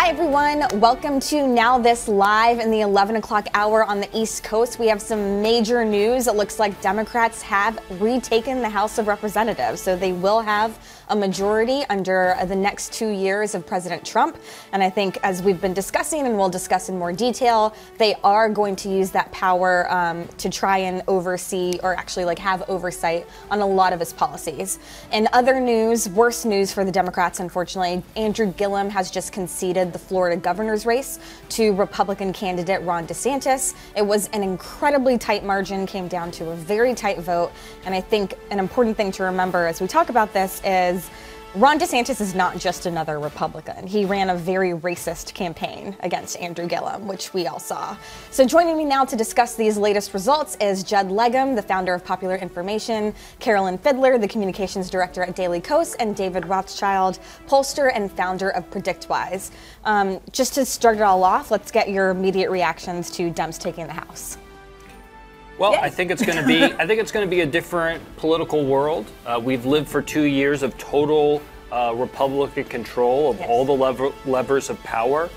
Hi everyone, welcome to Now This Live in the 11 o'clock hour on the East Coast. We have some major news. It looks like Democrats have retaken the House of Representatives, so they will have a majority under the next 2 years of President Trump. And I think, as we've been discussing and we'll discuss in more detail, they are going to use that power to try and oversee, or actually have oversight on a lot of his policies. In other news, worse news for the Democrats, unfortunately, Andrew Gillum has just conceded the Florida governor's race to Republican candidate Ron DeSantis. It was an incredibly tight margin, came down to a very tight vote. And I think an important thing to remember as we talk about this is Ron DeSantis is not just another Republican. He ran a very racist campaign against Andrew Gillum, which we all saw. So joining me now to discuss these latest results is Judd Legum, the founder of Popular Information, Carolyn Fiddler, the communications director at Daily Kos, and David Rothschild, pollster and founder of PredictWise. Just to start it all off, let's get your immediate reactions to Dems taking the House. Well, I think it's going to be a different political world. We've lived for 2 years of total Republican control of all the levers of power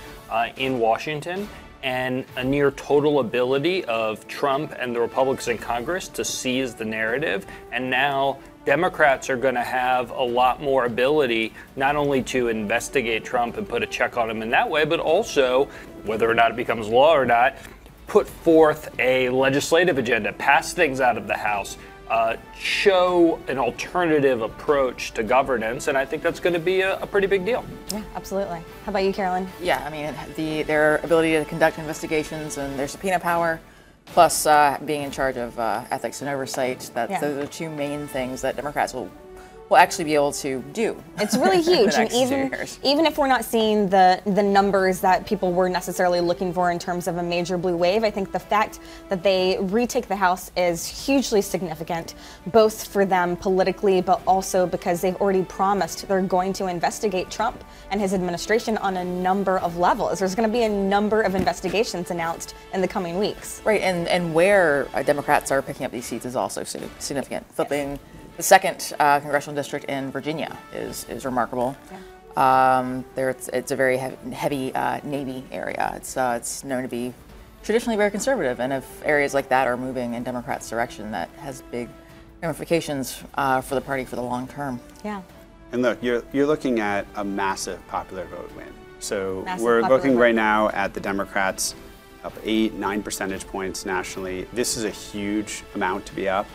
in Washington, and a near total ability of Trump and the Republicans in Congress to seize the narrative. And now Democrats are going to have a lot more ability not only to investigate Trump and put a check on him in that way, but also, whether or not it becomes law or not, put forth a legislative agenda, pass things out of the House, show an alternative approach to governance, and I think that's going to be a pretty big deal. Yeah, absolutely. How about you, Carolyn? Yeah, I mean, their ability to conduct investigations and their subpoena power, plus being in charge of ethics and oversight, those are the two main things that Democrats will actually be able to do. It's really huge, and even if we're not seeing the numbers that people were necessarily looking for in terms of a major blue wave, I think the fact that they retake the House is hugely significant, both for them politically, but also because they've already promised they're going to investigate Trump and his administration on a number of levels. There's going to be a number of investigations announced in the coming weeks. Right, and where Democrats are picking up these seats is also significant. Flipping the second congressional district in Virginia is remarkable. Yeah. It's a very heavy Navy area. It's known to be traditionally very conservative, and if areas like that are moving in Democrats' direction, that has big ramifications for the party for the long term. Yeah. And look, you're looking at a massive popular vote win. So we're looking right now at the Democrats up 8-9 percentage points nationally. This is a huge amount to be up.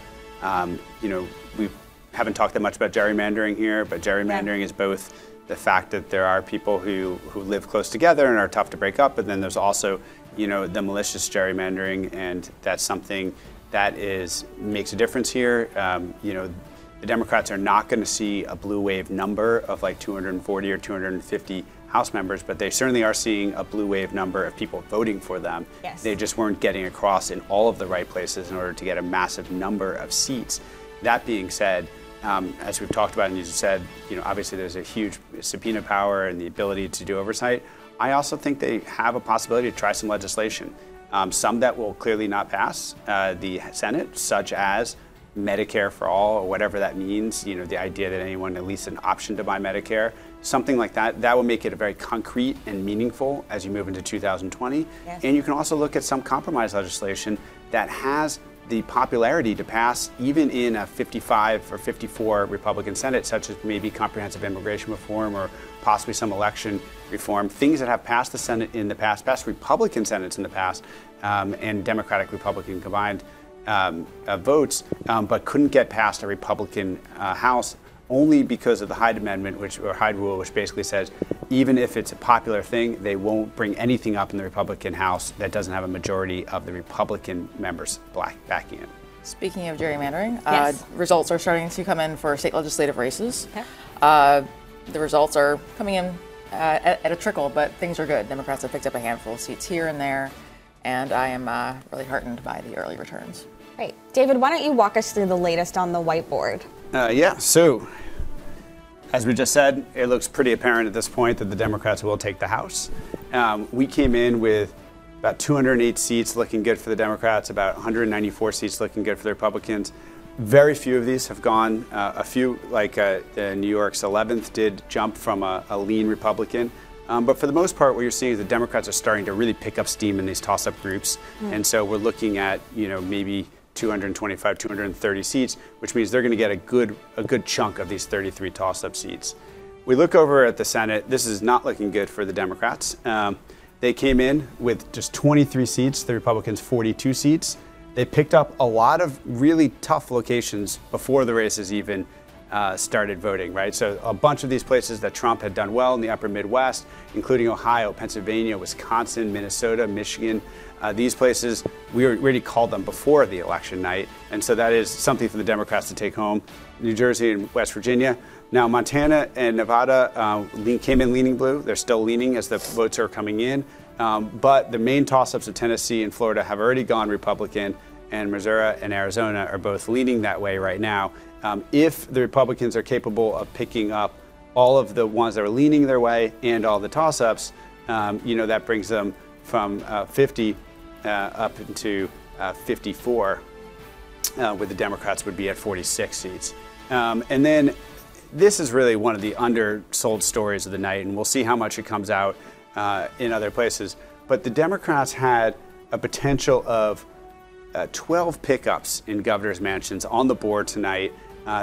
We haven't talked that much about gerrymandering here, but gerrymandering is both the fact that there are people who live close together and are tough to break up, but then there's also, the malicious gerrymandering, and that's something that makes a difference here. The Democrats are not going to see a blue wave number of like 240 or 250 House members, but they certainly are seeing a blue wave number of people voting for them. Yes. They just weren't getting across in all of the right places in order to get a massive number of seats. That being said, as we've talked about and you said, obviously there's a huge subpoena power and the ability to do oversight. I also think they have a possibility to try some legislation. Some that will clearly not pass the Senate, such as Medicare for all, or whatever that means, the idea that anyone at least an option to buy Medicare, something like that, that will make it a very concrete and meaningful as you move into 2020. Yes. And you can also look at some compromise legislation that has the popularity to pass even in a 55 or 54 Republican Senate, such as maybe comprehensive immigration reform or possibly some election reform, things that have passed the Senate in the past, passed Republican Senates in the past, and Democratic-Republican combined votes, but couldn't get past a Republican House only because of the Hyde Amendment, or Hyde Rule, which basically says even if it's a popular thing, they won't bring anything up in the Republican House that doesn't have a majority of the Republican members backing it. Speaking of gerrymandering, yes. Results are starting to come in for state legislative races. Okay. The results are coming in at a trickle, but things are good. Democrats have picked up a handful of seats here and there, and I am really heartened by the early returns. Great. David, why don't you walk us through the latest on the whiteboard? So as we just said, it looks pretty apparent at this point that the Democrats will take the House. We came in with about 208 seats looking good for the Democrats, about 194 seats looking good for the Republicans. Very few of these have gone. A few, like New York's 11th, did jump from a lean Republican But for the most part, what you're seeing is the Democrats are starting to really pick up steam in these toss-up groups. And so we're looking at, maybe 225, 230 seats, which means they're going to get a good chunk of these 33 toss-up seats. We look over at the Senate. This is not looking good for the Democrats. They came in with just 23 seats, the Republicans 42 seats. They picked up a lot of really tough locations before the races even started voting, right? So a bunch of these places that Trump had done well in the upper Midwest, including Ohio, Pennsylvania, Wisconsin, Minnesota, Michigan. These places, we already called them before the election night, and so that is something for the Democrats to take home. New Jersey and West Virginia. Now, Montana and Nevada came in leaning blue. They're still leaning as the votes are coming in, but the main toss-ups of Tennessee and Florida have already gone Republican, and Missouri and Arizona are both leaning that way right now. If the Republicans are capable of picking up all of the ones that are leaning their way and all the toss-ups, that brings them from 50 up into 54, with the Democrats would be at 46 seats. And then this is really one of the undersold stories of the night, and we'll see how much it comes out in other places. But the Democrats had a potential of 12 pickups in governor's mansions on the board tonight.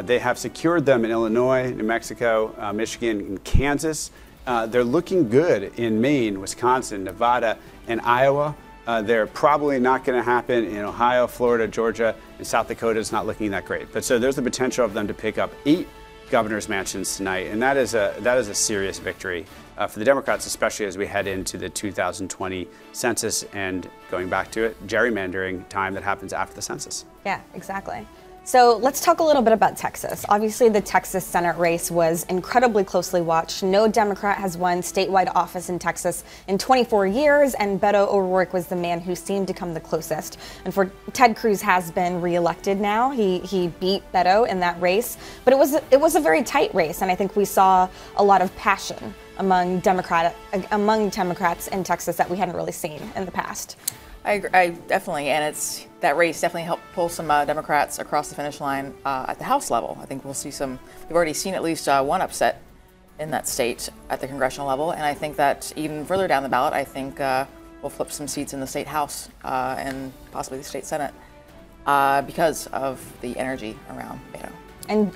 They have secured them in Illinois, New Mexico, Michigan, and Kansas. They're looking good in Maine, Wisconsin, Nevada, and Iowa. They're probably not going to happen in Ohio, Florida, Georgia, and South Dakota. It's not looking that great. But so there's the potential of them to pick up 8 governor's mansions tonight, and that is a serious victory for the Democrats, especially as we head into the 2020 census and, going back to it, gerrymandering time that happens after the census. Yeah, exactly. So let's talk a little bit about Texas. Obviously, the Texas Senate race was incredibly closely watched. No Democrat has won statewide office in Texas in 24 years, and Beto O'Rourke was the man who seemed to come the closest. And Ted Cruz has been reelected now. He beat Beto in that race, but it was a very tight race, and I think we saw a lot of passion among Democrats in Texas that we hadn't really seen in the past. I definitely, and that race definitely helped pull some Democrats across the finish line at the House level. I think we'll see we've already seen at least one upset in that state at the congressional level, and I think that even further down the ballot, I think we'll flip some seats in the state House and possibly the state Senate because of the energy around Beto. And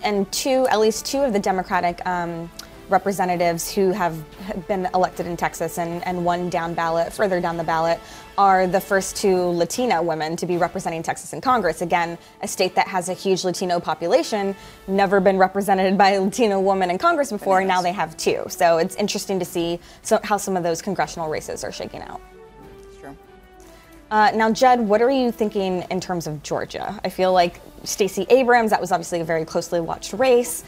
at least two of the Democratic representatives who have been elected in Texas and won further down the ballot are the first 2 Latina women to be representing Texas in Congress. Again, a state that has a huge Latino population, never been represented by a Latino woman in Congress before, and now they have 2. So it's interesting to see how some of those congressional races are shaking out. That's true. Now, Jed, what are you thinking in terms of Georgia? I feel like Stacey Abrams, that was obviously a very closely watched race.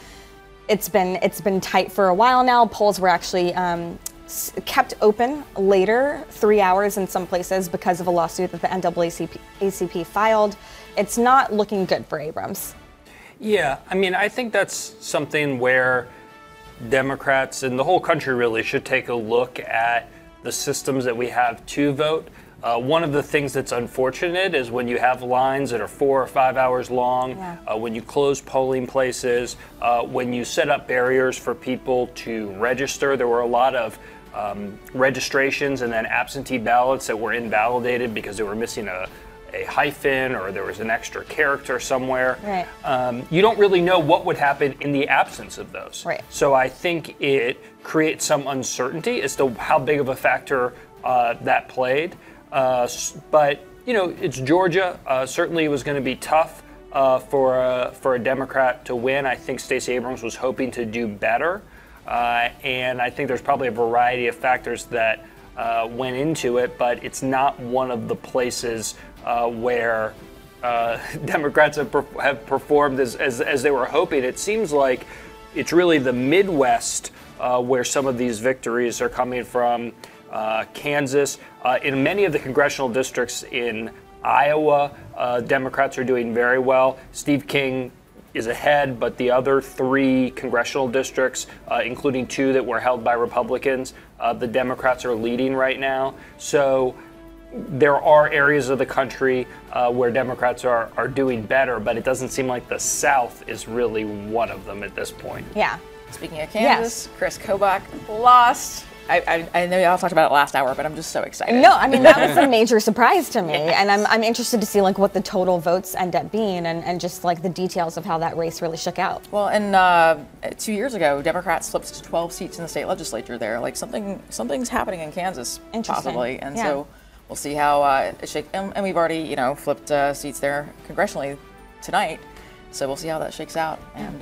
It's been tight for a while now. Polls were actually kept open later, 3 hours in some places, because of a lawsuit that the NAACP filed. It's not looking good for Abrams. Yeah, I mean, I think that's something where Democrats and the whole country really should take a look at the systems that we have to vote. One of the things that's unfortunate is when you have lines that are 4 or 5 hours long, when you close polling places, when you set up barriers for people to register. There were a lot of registrations and then absentee ballots that were invalidated because they were missing a hyphen or there was an extra character somewhere. Right. You don't really know what would happen in the absence of those. Right. So I think it creates some uncertainty as to how big of a factor that played. But, it's Georgia. Certainly it was going to be tough for a Democrat to win. I think Stacey Abrams was hoping to do better. And I think there's probably a variety of factors that went into it, but it's not one of the places where Democrats have performed as they were hoping. It seems like it's really the Midwest where some of these victories are coming from. Kansas, in many of the congressional districts in Iowa, Democrats are doing very well. Steve King is ahead, but the other 3 congressional districts, including 2 that were held by Republicans, the Democrats are leading right now. So there are areas of the country where Democrats are doing better, but it doesn't seem like the South is really one of them at this point. Yeah. Speaking of Kansas, Chris Kobach lost I know y'all talked about it last hour, but I'm just so excited. No, I mean, that was a major surprise to me. And I'm interested to see like what the total votes end up being and just like the details of how that race really shook out. Well, and 2 years ago, Democrats flipped to 12 seats in the state legislature there. Like something's happening in Kansas, possibly. And so we'll see how it shakes. And we've already, you know, flipped seats there congressionally tonight. So we'll see how that shakes out and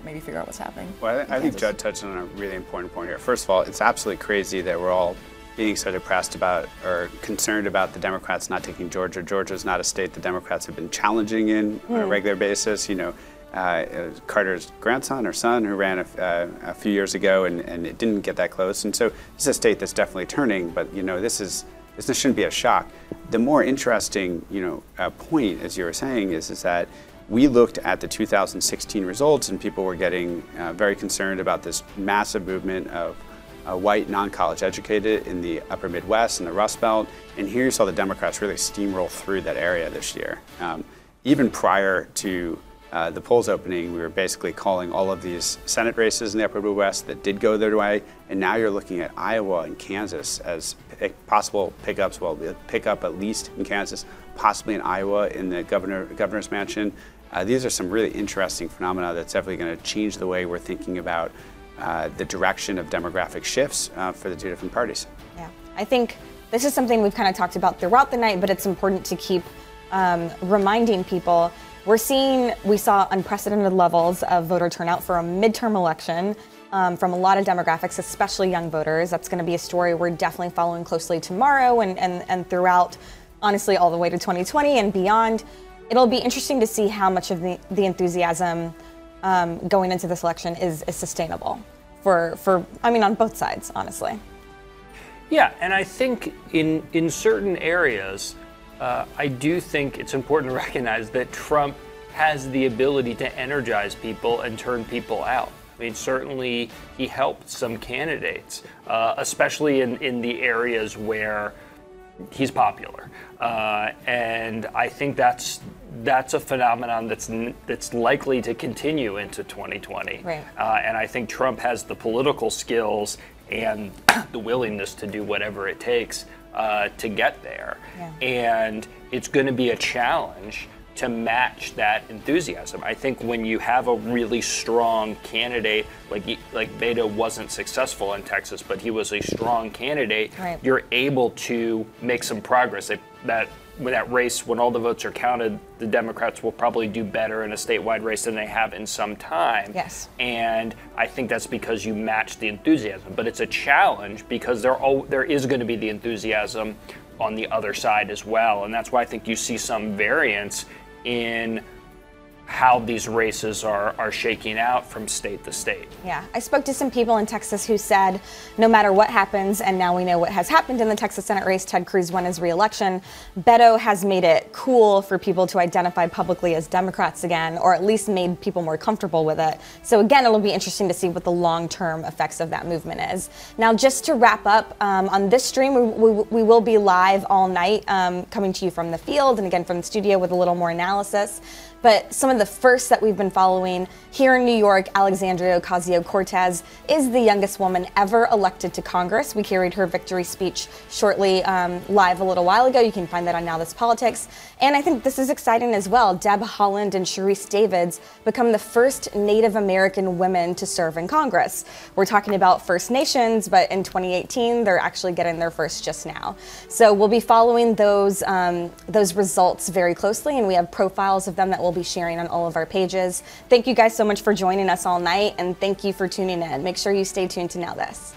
maybe figure out what's happening. Well, I think Judd touched on a really important point here. First of all, it's absolutely crazy that we're all being so depressed about or concerned about the Democrats not taking Georgia. Georgia is not a state the Democrats have been challenging in on a regular basis. You know, Carter's grandson or son who ran a few years ago and it didn't get that close. And so this is a state that's definitely turning, but you know, this shouldn't be a shock. The more interesting, you know, point, as you were saying, is that we looked at the 2016 results and people were getting very concerned about this massive movement of white non-college educated in the upper Midwest and the Rust Belt. And here you saw the Democrats really steamroll through that area this year. Even prior to the polls opening, we were basically calling all of these Senate races in the upper Midwest that did go their way. And now you're looking at Iowa and Kansas as possible pickups. Well, pick up at least in Kansas, possibly in Iowa in the governor's mansion. These are some really interesting phenomena that's definitely going to change the way we're thinking about the direction of demographic shifts for the two different parties. Yeah, I think this is something we've kind of talked about throughout the night, but it's important to keep reminding people. We saw unprecedented levels of voter turnout for a midterm election from a lot of demographics, especially young voters. That's going to be a story we're definitely following closely tomorrow and throughout, honestly, all the way to 2020 and beyond. It'll be interesting to see how much of the enthusiasm going into this election is sustainable on both sides, honestly. Yeah, and I think in certain areas, I do think it's important to recognize that Trump has the ability to energize people and turn people out. I mean, certainly he helped some candidates, especially in the areas where he's popular, and I think that's a phenomenon that's likely to continue into 2020. Right. And I think Trump has the political skills and the willingness to do whatever it takes to get there. Yeah. And it's going to be a challenge to match that enthusiasm. I think when you have a really strong candidate, like Beto wasn't successful in Texas, but he was a strong candidate, right, you're able to make some progress. When that race, when all the votes are counted, the Democrats will probably do better in a statewide race than they have in some time. Yes. And I think that's because you match the enthusiasm. But it's a challenge because there is going to be the enthusiasm on the other side as well. And that's why I think you see some variance in how these races are shaking out from state to state. Yeah, I spoke to some people in Texas who said no matter what happens, and now we know what has happened in the Texas Senate race, Ted Cruz won his re-election, Beto has made it cool for people to identify publicly as Democrats again, or at least made people more comfortable with it. So again, it'll be interesting to see what the long-term effects of that movement is. Now, just to wrap up, on this stream, we will be live all night, coming to you from the field and again from the studio with a little more analysis. But some of the firsts that we've been following here in New York, Alexandria Ocasio-Cortez is the youngest woman ever elected to Congress. We carried her victory speech shortly live a little while ago. You can find that on Now This Politics. And I think this is exciting as well. Deb Haaland and Sharice Davids become the first Native American women to serve in Congress. We're talking about First Nations, but in 2018, they're actually getting their first just now. So we'll be following those results very closely, and we have profiles of them that we'll be sharing on all of our pages. Thank you guys so much for joining us all night, and thank you for tuning in. Make sure you stay tuned to Now This.